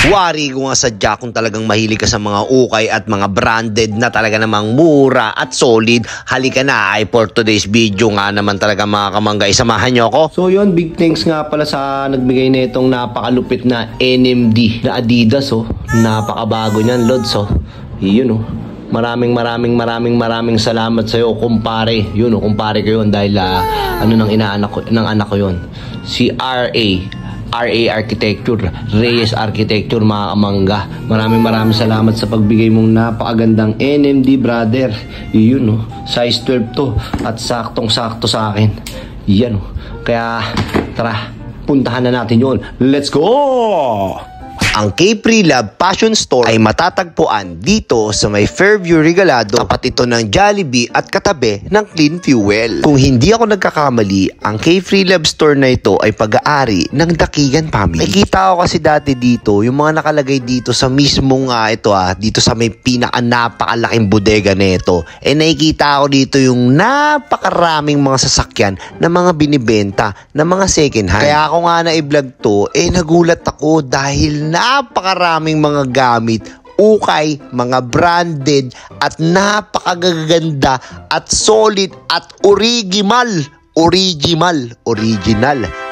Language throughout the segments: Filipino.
Wari ko nga sadya kung talagang mahilig ka sa mga ukay at mga branded na talaga namang mura at solid. Halika na ay for today's video nga naman talaga mga kamangga, samahan nyo ako. So yun, big thanks nga pala sa nagbigay na itong napakalupit na NMD na Adidas oh. Napakabago niyan, Lods oh. Yun oh. Maraming salamat sa iyo, kumpare. Yun oh, kumpare ko yun dahil ano ng anak ko yun. Si RA Architecture, Reyes Architecture mga kamangga. Maraming salamat sa pagbigay mong napakagandang NMD brother. Yun oh, size 12 to at saktong-sakto sa akin. Yan oh. Kaya tara, puntahan na natin yun. Let's go! Ang K-Prelab Passion Store ay matatagpuan dito sa may Fairview Regalado, tapat ito ng Jollibee at katabi ng Clean Fuel. Kung hindi ako nagkakamali, ang K-Prelab Store na ito ay pag-aari ng Dakigan family. Nakita ko kasi dati dito, yung mga nakalagay dito sa mismong dito sa may napakalaking bodega na ito. Nakikita ko dito yung napakaraming mga sasakyan na mga binibenta na mga second hand. Kaya ako nga na-vlog to, nagulat ako dahil napakaraming mga gamit, ukay, mga branded at napakagaganda at solid at original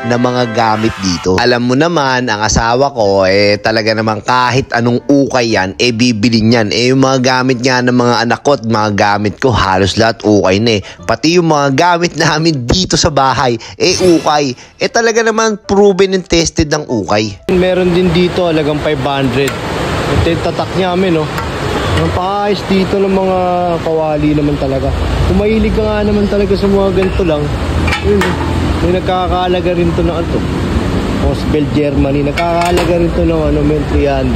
na mga gamit dito. Alam mo naman, ang asawa ko talaga naman kahit anong ukay yan, bibili niyan. Yung mga gamit nga ng mga anak ko at mga gamit ko, halos lahat ukay na Pati yung mga gamit namin dito sa bahay, ukay. Talaga naman proven and tested ng ukay. Meron din dito halagang 500. Ito yung tatak namin oh. Ang paayos dito ng mga kawali naman talaga. Kung mahilig ka nga naman talaga sa mga ganito lang, yun, may nagkakahalaga rin to ng Osbel Germany. Nagkakahalaga rin to ng 300.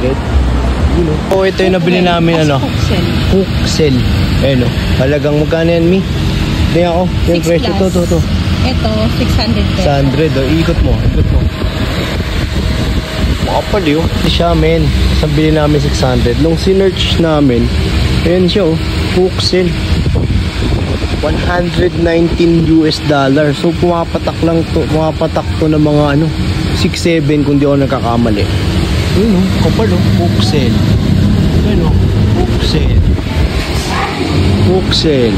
Yun, oh, ito yung nabili namin Huxel. Ayun oh. Halagang magkano yan, Mi? Hindi ako. Yung presyo to. Ito, 600 pesos. 100 oh. Ikot mo. Makapal yun. Ito siya, men. Sabili namin 600. Nung sinerch namin, ayan siya oh. Huxel. $119. So pumapatak to ng mga 6-7 kung di ako nagkakamali. Ayun oh, kapal oh, Huxel. Ayun oh, Huxel.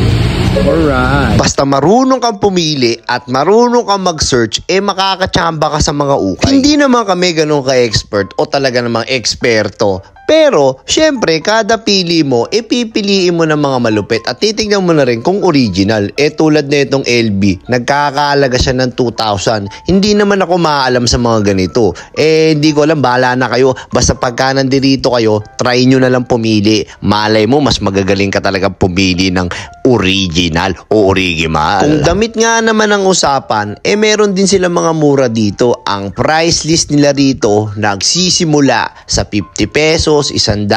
Alright. Basta marunong kang pumili at marunong kang mag-search, makakatsamba ka sa mga ukay. Hindi naman kami ganun ka-expert o talaga namang eksperto. Pero, syempre, kada pili mo, pipiliin mo ng mga malupit at titignan mo na rin kung original. Tulad na itong LB, nagkakahalaga siya ng 2,000. Hindi naman ako maalam sa mga ganito. Hindi ko alam, bahala na kayo. Basta pagka nandito kayo, try nyo na lang pumili. Malay mo, mas magagaling ka talaga pumili ng original o original. Kung damit nga naman ang usapan, meron din sila mga mura dito. Ang price list nila dito, nagsisimula sa 50 pesos, 100,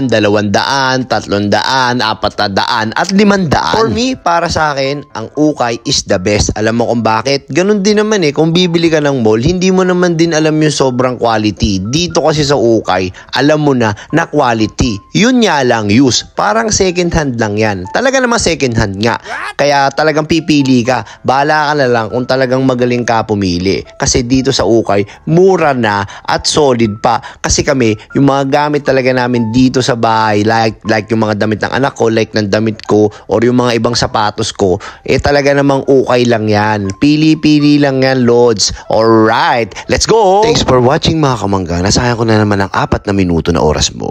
200, 300, 400, at 500. For me, para sa akin, ang ukay is the best. Alam mo kung bakit? Ganun din naman kung bibili ka ng mall, hindi mo naman din alam yung sobrang quality. Dito kasi sa ukay, alam mo na quality. Yun nga lang, use. Parang second hand lang yan. Talaga naman second hand nga. Kaya talagang pipili ka. Bahala ka na lang kung talagang magaling ka pumili. Kasi dito sa ukay, mura na at solid pa. Kasi kami, yung mga gamit talaga namin dito sa bahay, like yung mga damit ng anak ko, like ng damit ko, or yung mga ibang sapatos ko, talaga namang ukay lang yan. Pili-pili lang yan, Lods. Alright, let's go! Thanks for watching mga kamangga. Nasayang ko na naman ang 4 na minuto na oras mo.